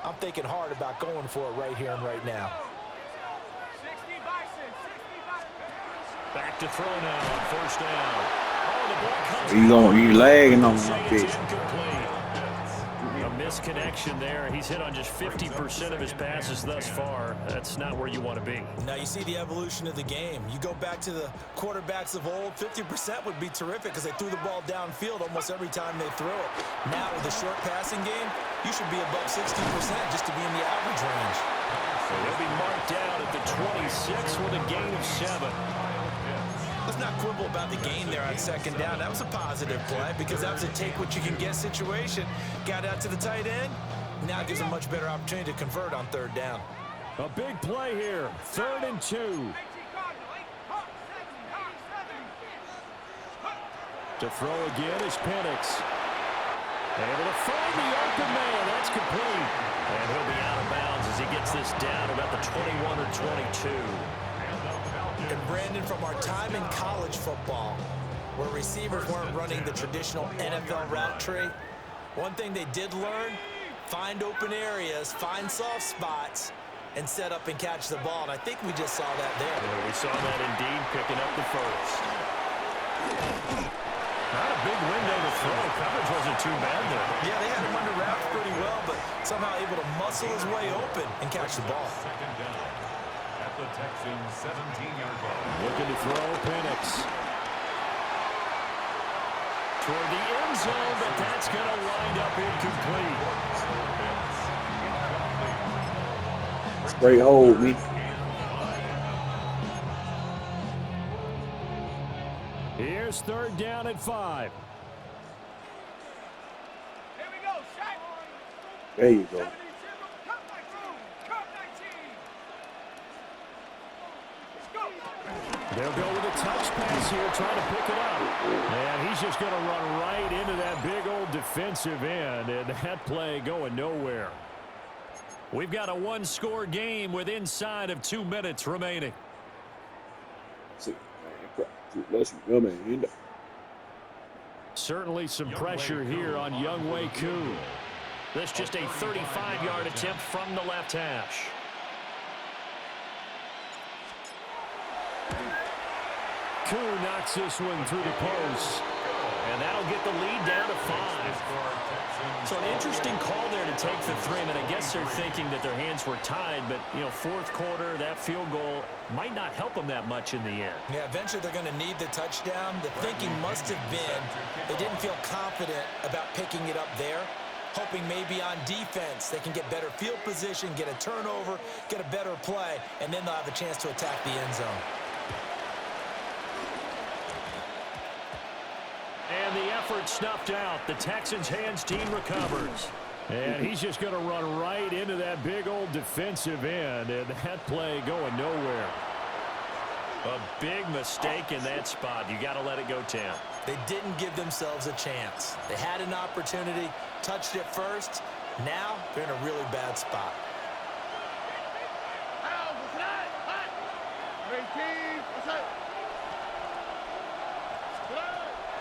I'm thinking hard about going for it right here and right now. Back to throw now on first down. Oh, the ball comes You lagging on my pitch. A misconnection there. He's hit on just 50% of his passes thus far. That's not where you want to be. Now you see the evolution of the game. You go back to the quarterbacks of old, 50% would be terrific because they threw the ball downfield almost every time they throw it. Now with the short passing game, you should be above 60% just to be in the average range. So he'll be marked down at the 26 with a gain of 7. Let's not quibble about the gain there on second down. That was a positive play because that was a take-what-you-can-get situation. Got out to the tight end. Now it gives a much better opportunity to convert on third down. A big play here. 3rd and 2. To throw again is Penix. Able to find the open man. That's complete. And he'll be out of bounds as he gets this down about the 21 or 22. And Brandon, from our time in college football, where receivers weren't running the traditional NFL route tree, one thing they did learn, find open areas, find soft spots, and set up and catch the ball. And I think we just saw that there. Yeah, we saw that indeed, picking up the first. Not a big window to throw. Coverage wasn't too bad there. Yeah, they had him under wraps pretty well, but somehow able to muscle his way open and catch the ball. The Texans 17-yard line. Looking to throw Penix. Toward the end zone, but that's going to wind up incomplete. Straight hold me. Here's 3rd down at 5. Here we go, Shaq. There you go. They'll go with a touch pass here, trying to pick it up. And he's just going to run right into that big old defensive end, and that play going nowhere. We've got a one-score game with inside of 2 minutes remaining. Certainly some pressure here on Younghoe Koo. That's just a 35-yard attempt from the left hash. Koo knocks this one through the post. And that'll get the lead down to 5. So an interesting call there to take the 3. I mean, I guess they're thinking that their hands were tied, but, you know, 4th quarter, that field goal might not help them that much in the end. Yeah, eventually they're going to need the touchdown. The thinking must have been they didn't feel confident about picking it up there, hoping maybe on defense they can get better field position, get a turnover, get a better play, and then they'll have a chance to attack the end zone. And the effort snuffed out. The Texans' hands team recovers. And he's just going to run right into that big old defensive end. And that play going nowhere. A big mistake in that spot. You got to let it go 10. They didn't give themselves a chance. They had an opportunity, touched it first. Now they're in a really bad spot.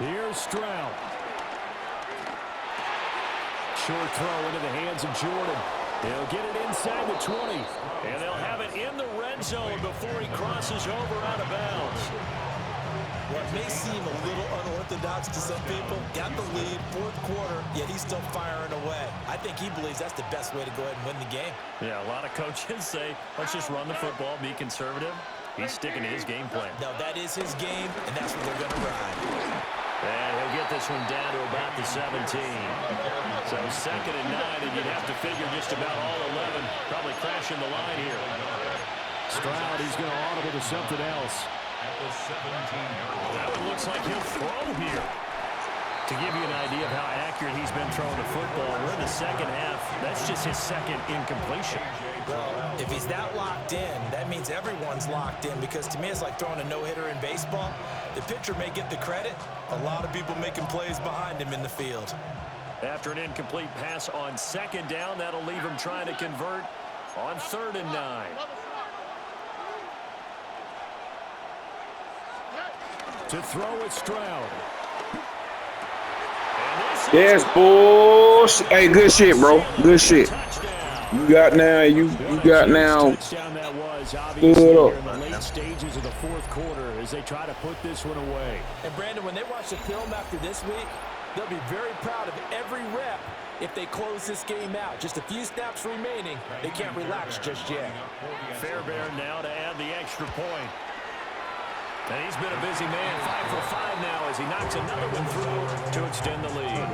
Here's Stroud. Short throw into the hands of Jordan. They'll get it inside the 20. And they'll have it in the red zone before he crosses over out of bounds. What may seem a little unorthodox to some people, got the lead, 4th quarter, yet he's still firing away. I think he believes that's the best way to go ahead and win the game. Yeah, a lot of coaches say, let's just run the football, be conservative. He's sticking to his game plan. No, that is his game, and that's what they're going to ride. And he'll get this one down to about the 17. So 2nd and 9, and you'd have to figure just about all 11 probably crashing the line here. Stroud, he's going to audible to something else. That one looks like he'll throw here. To give you an idea of how accurate he's been throwing the football, we're in the 2nd half. That's just his 2nd incompletion. Well, if he's that locked in, that means everyone's locked in, because to me it's like throwing a no-hitter in baseball. The pitcher may get the credit. A lot of people making plays behind him in the field. After an incomplete pass on 2nd down, that'll leave him trying to convert on 3rd and 9. To throw it, Stroud. Yes, boss. Hey, good shit, bro. Good shit. Touchdown. You got now. You got now. Touchdown that was, obviously, Good here in the late stages of the fourth quarter as they try to put this one away. And Brandon, when they watch the film after this week, they'll be very proud of every rep if they close this game out. Just a few snaps remaining. They can't relax just yet. Fairbairn now to add the extra point. And he's been a busy man, 5 for 5 now as he knocks another one through to extend the lead.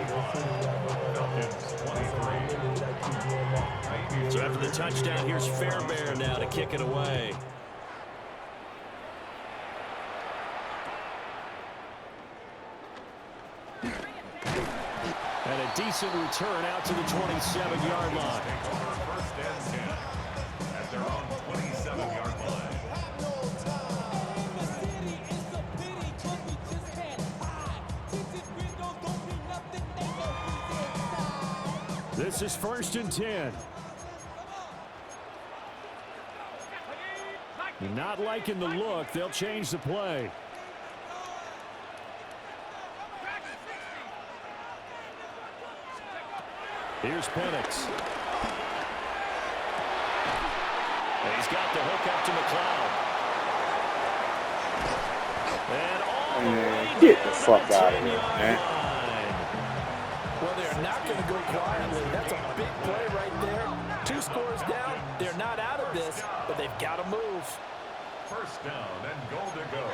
So after the touchdown, here's Fairbairn now to kick it away. And a decent return out to the 27-yard line. First and 10 at their own 27-yard line. This is 1st and 10. You're not liking the look. They'll change the play. Here's Penix. And he's got the hook up to McLeod. And all the way Get the down fuck to the out of here, 10-yard man. line. Well, they're not going to go quietly. That's a big play right there. 2 scores down. They're not out of this, but they've got to move. First down and goal to go.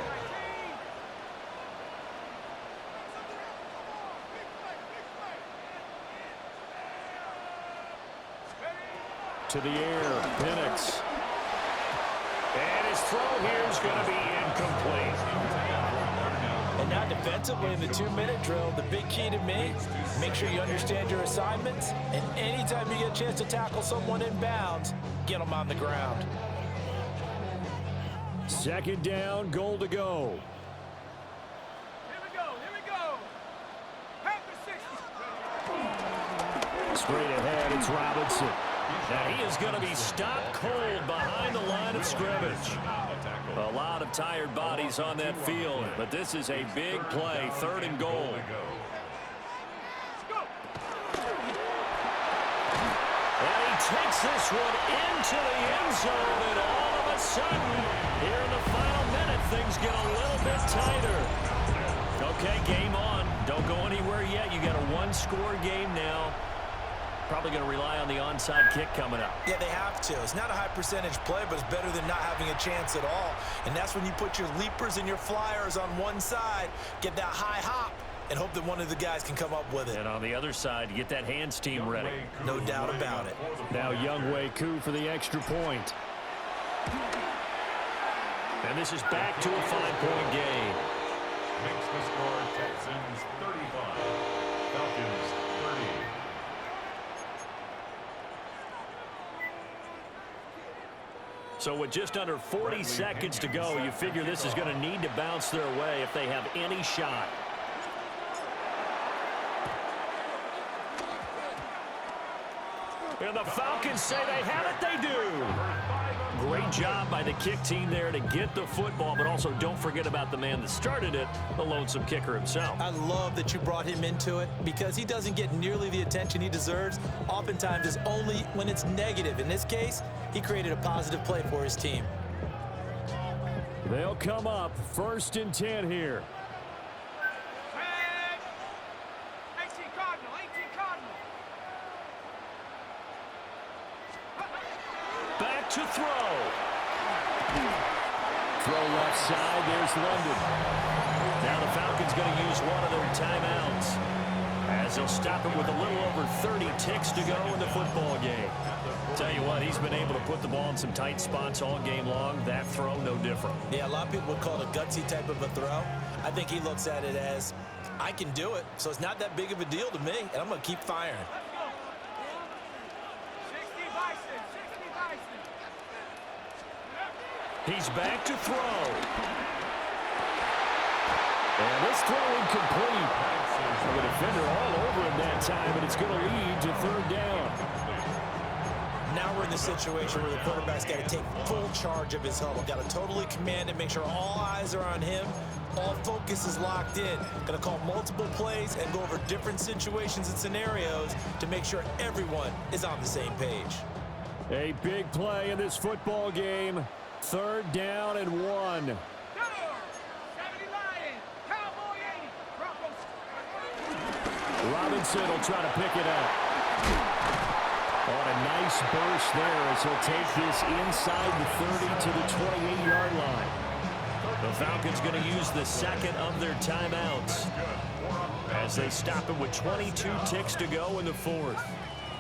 To the air, Penix. And his throw here is going to be incomplete. And now defensively in the 2-minute drill, the big key to me, make sure you understand your assignments, and anytime you get a chance to tackle someone in bounds, get them on the ground. 2nd down, goal to go. Here we go. Panther 60. Straight ahead, it's Robinson. Now he is going to be stopped cold behind the line of scrimmage. A lot of tired bodies on that field, but this is a big play, 3rd and goal. And he takes this one into the end zone, and all of a sudden, here in the final minute, things get a little bit tighter. Okay, game on. Don't go anywhere yet. You got a 1-score game now. Probably going to rely on the onside kick coming up. Yeah, they have to. It's not a high percentage play, but it's better than not having a chance at all. And that's when you put your leapers and your flyers on one side, get that high hop, and hope that one of the guys can come up with it. And on the other side, you get that hands team ready. No doubt about it. Now Younghoe Koo for the extra point. And this is back to a 5-point game. Makes the score Texans 35. Falcons 30. So with just under 40 seconds to go, you figure this is going to need to bounce their way if they have any shot. And the Falcons say they have it, they do. Great job by the kick team there to get the football, but also don't forget about the man that started it, the lonesome kicker himself. I love that you brought him into it because he doesn't get nearly the attention he deserves. Oftentimes it's only when it's negative. In this case, he created a positive play for his team. They'll come up 1st and 10 here. 18 Cardinal. Back to throw. Throw left side. There's London. Now the Falcons going to use one of their timeouts as they'll stop it with a little over 30 ticks to go in the football game. Tell you what, he's been able to put the ball in some tight spots all game long. That throw, no different. Yeah, a lot of people would call it a gutsy type of a throw. I think he looks at it as, I can do it, so it's not that big of a deal to me, and I'm going to keep firing. 60 Bison. He's back to throw. And this throw incomplete. The defender all over him that time, and it's going to lead to 3rd down. Now we're in the situation where the quarterback's got to take full charge of his huddle. Got to totally command it, make sure all eyes are on him. All focus is locked in. Going to call multiple plays and go over different situations and scenarios to make sure everyone is on the same page. A big play in this football game. 3rd down and 1. Robinson will try to pick it up. On a nice burst there as he'll take this inside the 30 to the 28-yard line. The Falcons going to use the second of their timeouts as they stop it with 22 ticks to go in the 4th.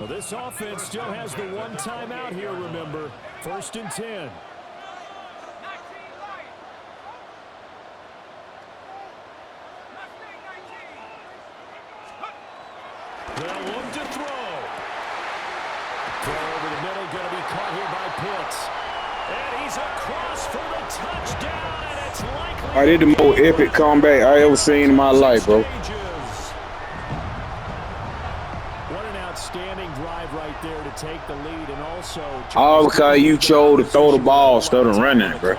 Well, this offense still has the one timeout here, remember. 1st and 10. They'll look to throw. Throw over the middle, going to be caught here by Pitts. And he's across for the touchdown, and it's likely. I did the most epic comeback I ever seen in my life, bro. What an outstanding drive right there to take the lead, and also. All because you chose to throw the ball instead of running, bro.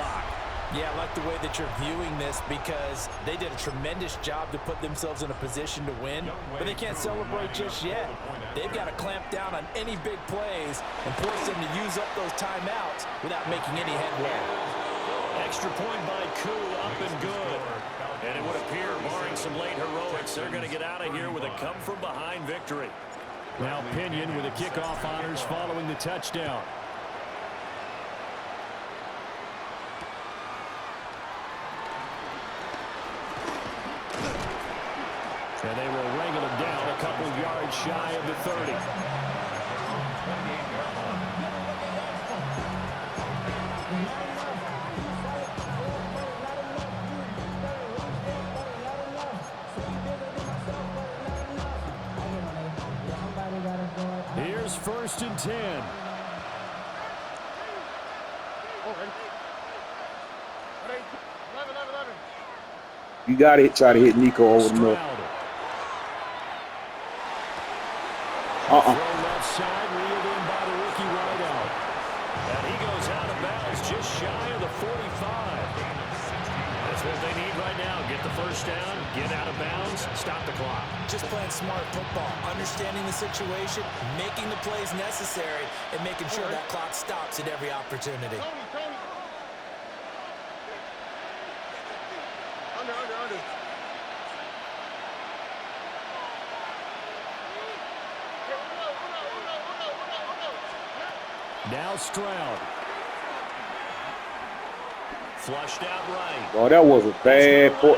Yeah, I like the way that you're viewing this because they did a tremendous job to put themselves in a position to win, but they can't celebrate just yet. They've got to clamp down on any big plays and force them to use up those timeouts without making any headway. Extra point by Koo, up and good. And it would appear, barring some late heroics, they're going to get out of here with a come-from-behind victory. Now Pinion with the kickoff honors following the touchdown. And they will wrangle him down a couple yards shy of the 30. Here's 1st and 10. You got to try to hit Nico over the middle. Left side, reeled in by the rookie wideout. And he goes out of bounds just shy of the 45. That's what they need right now. Get the 1st down, get out of bounds, stop the clock. Just playing smart football, understanding the situation, making the plays necessary, and making sure that clock stops at every opportunity. Under. Now Stroud. Flushed out right. Oh, that was a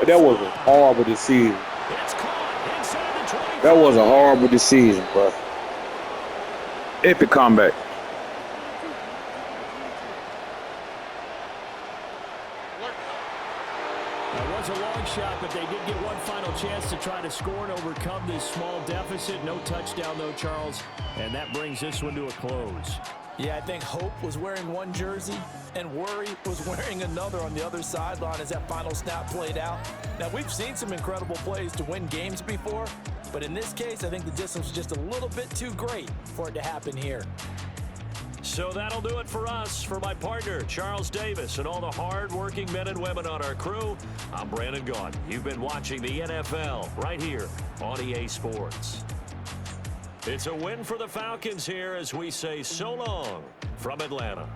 that was a horrible decision. It's caught inside the 25. That was a horrible decision, bro. Epic comeback. That was a long shot, but they did get one final chance to try to score and overcome this small deficit. No touchdown, though, Charles. And that brings this one to a close. Yeah, I think Hope was wearing one jersey and Worry was wearing another on the other sideline as that final snap played out. Now, we've seen some incredible plays to win games before, but in this case, I think the distance was just a little bit too great for it to happen here. So that'll do it for us. For my partner, Charles Davis, and all the hard-working men and women on our crew, I'm Brandon Gaudin. You've been watching the NFL right here on EA Sports. It's a win for the Falcons here as we say so long from Atlanta.